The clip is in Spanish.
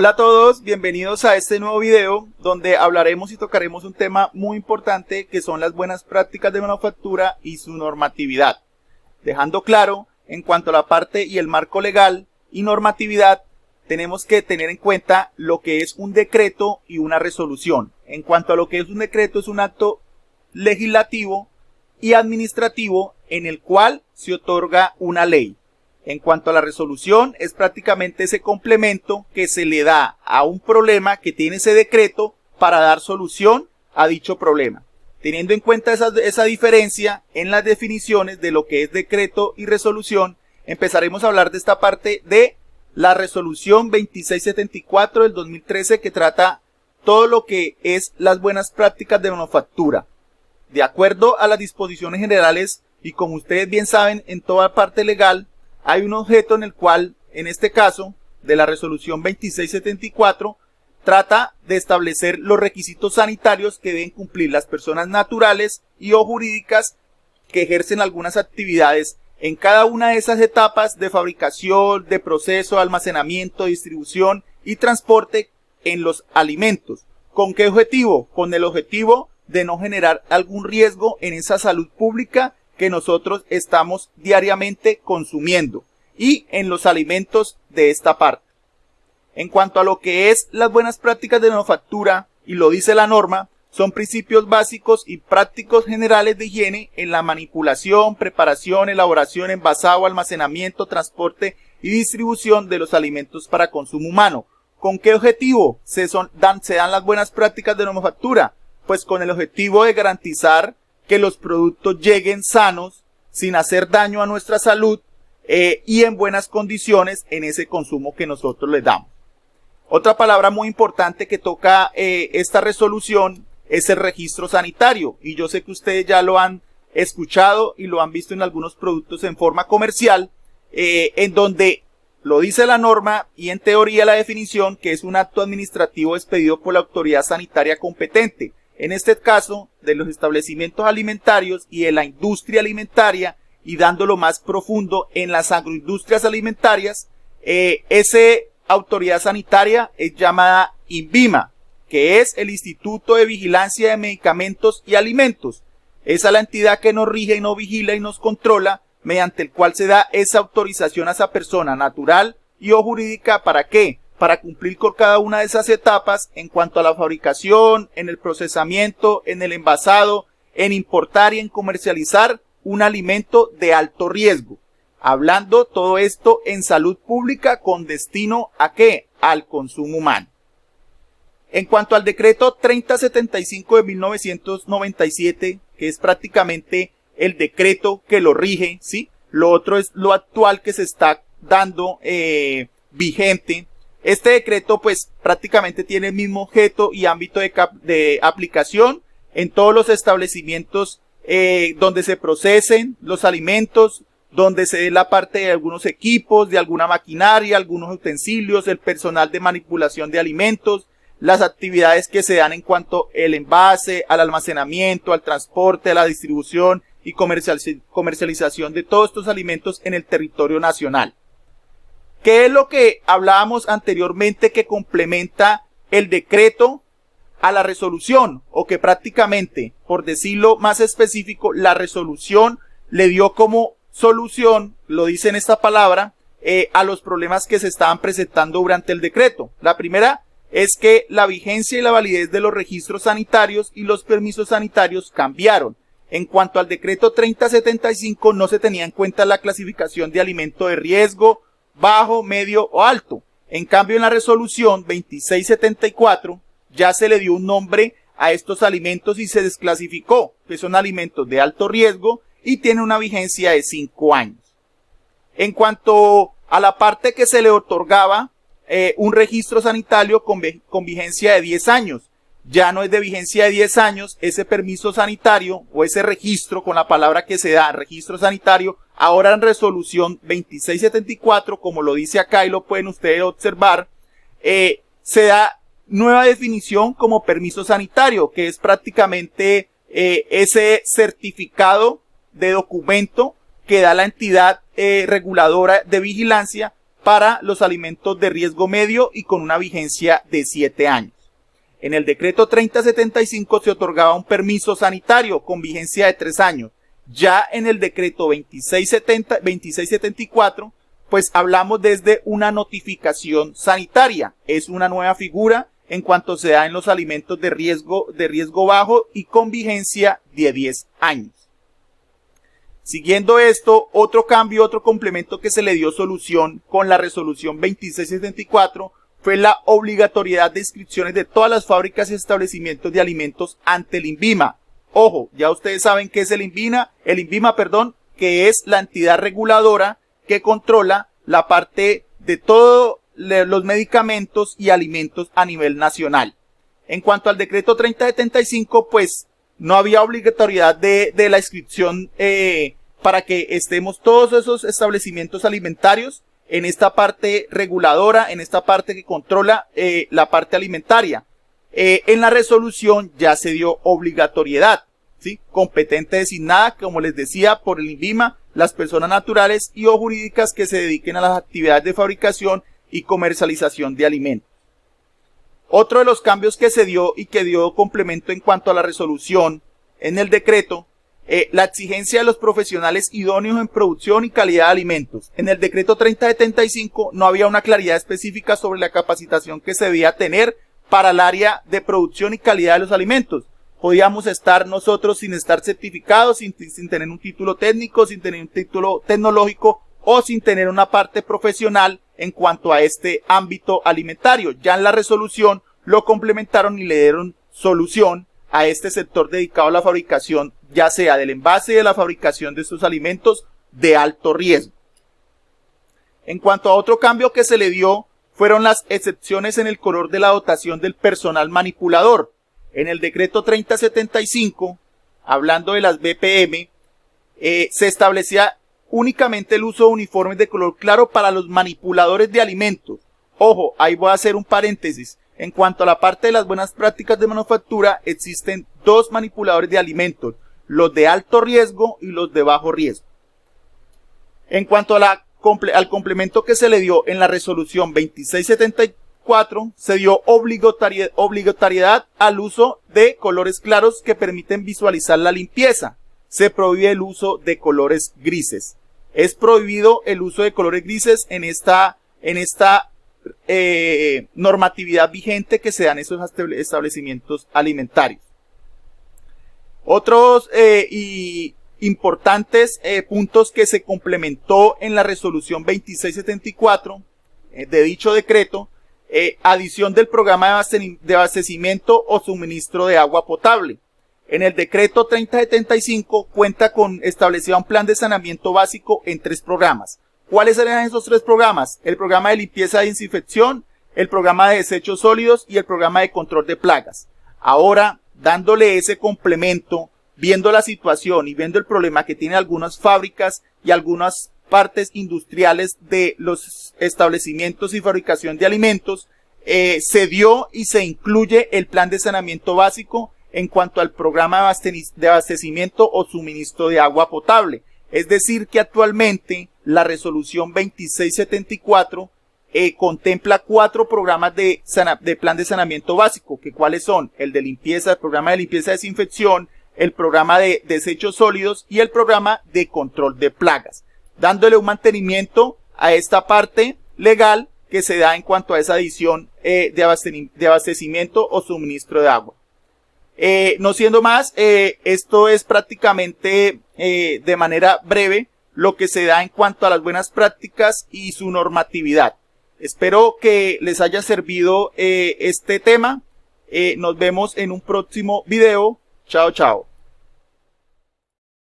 Hola a todos, bienvenidos a este nuevo video donde hablaremos y tocaremos un tema muy importante que son las buenas prácticas de manufactura y su normatividad. Dejando claro, en cuanto a la parte y el marco legal y normatividad, tenemos que tener en cuenta lo que es un decreto y una resolución. En cuanto a lo que es un decreto, es un acto legislativo y administrativo en el cual se otorga una ley. En cuanto a la resolución, es prácticamente ese complemento que se le da a un problema que tiene ese decreto para dar solución a dicho problema. Teniendo en cuenta esa diferencia en las definiciones de lo que es decreto y resolución, empezaremos a hablar de esta parte de la resolución 2674 del 2013 que trata todo lo que es las buenas prácticas de manufactura. De acuerdo a las disposiciones generales y como ustedes bien saben, en toda parte legal, hay un objeto en el cual, en este caso, de la resolución 2674, trata de establecer los requisitos sanitarios que deben cumplir las personas naturales y o jurídicas que ejercen algunas actividades en cada una de esas etapas de fabricación, de proceso, almacenamiento, distribución y transporte en los alimentos. ¿Con qué objetivo? Con el objetivo de no generar algún riesgo en esa salud pública que nosotros estamos diariamente consumiendo y en los alimentos de esta parte. En cuanto a lo que es las buenas prácticas de manufactura, y lo dice la norma, son principios básicos y prácticos generales de higiene en la manipulación, preparación, elaboración, envasado, almacenamiento, transporte y distribución de los alimentos para consumo humano. ¿Con qué objetivo se dan las buenas prácticas de manufactura? Pues con el objetivo de garantizar que los productos lleguen sanos, sin hacer daño a nuestra salud y en buenas condiciones en ese consumo que nosotros les damos. Otra palabra muy importante que toca esta resolución es el registro sanitario, y yo sé que ustedes ya lo han escuchado y lo han visto en algunos productos en forma comercial, en donde lo dice la norma y en teoría la definición que es un acto administrativo expedido por la autoridad sanitaria competente. En este caso, de los establecimientos alimentarios y de la industria alimentaria, y dándolo más profundo en las agroindustrias alimentarias, esa autoridad sanitaria es llamada INVIMA, que es el Instituto de Vigilancia de Medicamentos y Alimentos. Esa es la entidad que nos rige y nos vigila y nos controla, mediante el cual se da esa autorización a esa persona natural y o jurídica. ¿Para qué? Para cumplir con cada una de esas etapas en cuanto a la fabricación, en el procesamiento, en el envasado, en importar y en comercializar un alimento de alto riesgo. Hablando todo esto en salud pública con destino ¿a qué? Al consumo humano. En cuanto al decreto 3075 de 1997, que es prácticamente el decreto que lo rige, ¿sí? Lo otro es lo actual que se está dando vigente. Este decreto pues prácticamente tiene el mismo objeto y ámbito de aplicación en todos los establecimientos donde se procesen los alimentos, donde se dé la parte de algunos equipos, de alguna maquinaria, algunos utensilios, el personal de manipulación de alimentos, las actividades que se dan en cuanto al envase, al almacenamiento, al transporte, a la distribución y comercialización de todos estos alimentos en el territorio nacional. ¿Qué es lo que hablábamos anteriormente que complementa el decreto a la resolución? O que prácticamente, por decirlo más específico, la resolución le dio como solución, lo dice en esta palabra, a los problemas que se estaban presentando durante el decreto. La primera es que la vigencia y la validez de los registros sanitarios y los permisos sanitarios cambiaron. En cuanto al decreto 3075 no se tenía en cuenta la clasificación de alimento de riesgo, bajo, medio o alto. En cambio, en la resolución 2674 ya se le dio un nombre a estos alimentos y se desclasificó que son alimentos de alto riesgo y tienen una vigencia de 5 años. En cuanto a la parte que se le otorgaba un registro sanitario con vigencia de 10 años, ya no es de vigencia de 10 años ese permiso sanitario o ese registro, con la palabra que se da, registro sanitario. Ahora en resolución 2674, como lo dice acá y lo pueden ustedes observar, se da nueva definición como permiso sanitario, que es prácticamente ese certificado de documento que da la entidad reguladora de vigilancia para los alimentos de riesgo medio y con una vigencia de 7 años. En el decreto 3075 se otorgaba un permiso sanitario con vigencia de 3 años. Ya en el decreto 2674, pues hablamos desde una notificación sanitaria. Es una nueva figura en cuanto se da en los alimentos de riesgo bajo y con vigencia de 10 años. Siguiendo esto, otro cambio, otro complemento que se le dio solución con la resolución 2674 fue la obligatoriedad de inscripciones de todas las fábricas y establecimientos de alimentos ante el INVIMA. Ojo, ya ustedes saben qué es el INVIMA, que es la entidad reguladora que controla la parte de todos los medicamentos y alimentos a nivel nacional. En cuanto al decreto 3075, pues no había obligatoriedad de la inscripción para que estemos todos esos establecimientos alimentarios en esta parte reguladora, en esta parte que controla la parte alimentaria. En la resolución ya se dio obligatoriedad, ¿sí? Competente designada, como les decía, por el INVIMA, las personas naturales y o jurídicas que se dediquen a las actividades de fabricación y comercialización de alimentos. Otro de los cambios que se dio y que dio complemento en cuanto a la resolución en el decreto, la exigencia de los profesionales idóneos en producción y calidad de alimentos. En el decreto 3075 no había una claridad específica sobre la capacitación que se debía tener para el área de producción y calidad de los alimentos. Podíamos estar nosotros sin estar certificados, sin tener un título técnico, sin tener un título tecnológico o sin tener una parte profesional en cuanto a este ámbito alimentario. Ya en la resolución lo complementaron y le dieron solución a este sector dedicado a la fabricación, ya sea del envase y de la fabricación de estos alimentos de alto riesgo. En cuanto a otro cambio que se le dio, fueron las excepciones en el color de la dotación del personal manipulador. En el decreto 3075, hablando de las BPM, se establecía únicamente el uso de uniformes de color claro para los manipuladores de alimentos. Ojo, ahí voy a hacer un paréntesis. En cuanto a la parte de las buenas prácticas de manufactura, existen dos manipuladores de alimentos, los de alto riesgo y los de bajo riesgo. En cuanto a al complemento que se le dio en la resolución 2674, se dio obligatoriedad al uso de colores claros que permiten visualizar la limpieza. Se prohíbe el uso de colores grises. Es prohibido el uso de colores grises en esta normatividad vigente que se dan en esos establecimientos alimentarios. Otros importantes puntos que se complementó en la resolución 2674 de dicho decreto, adición del programa de abastecimiento o suministro de agua potable. En el decreto 3075 cuenta con establecido un plan de saneamiento básico en 3 programas. ¿Cuáles eran esos 3 programas? El programa de limpieza y desinfección, el programa de desechos sólidos y el programa de control de plagas. Ahora, dándole ese complemento, viendo la situación y viendo el problema que tienen algunas fábricas y algunas partes industriales de los establecimientos y fabricación de alimentos, se dio y se incluye el plan de saneamiento básico en cuanto al programa de abastecimiento o suministro de agua potable. Es decir, que actualmente la resolución 2674 contempla 4 programas de plan de saneamiento básico, que cuáles son el de limpieza, el programa de limpieza y desinfección, el programa de desechos sólidos y el programa de control de plagas, dándole un mantenimiento a esta parte legal que se da en cuanto a esa adición de abastecimiento o suministro de agua. No siendo más, esto es prácticamente de manera breve lo que se da en cuanto a las buenas prácticas y su normatividad. Espero que les haya servido este tema. Nos vemos en un próximo video. Chao, chao.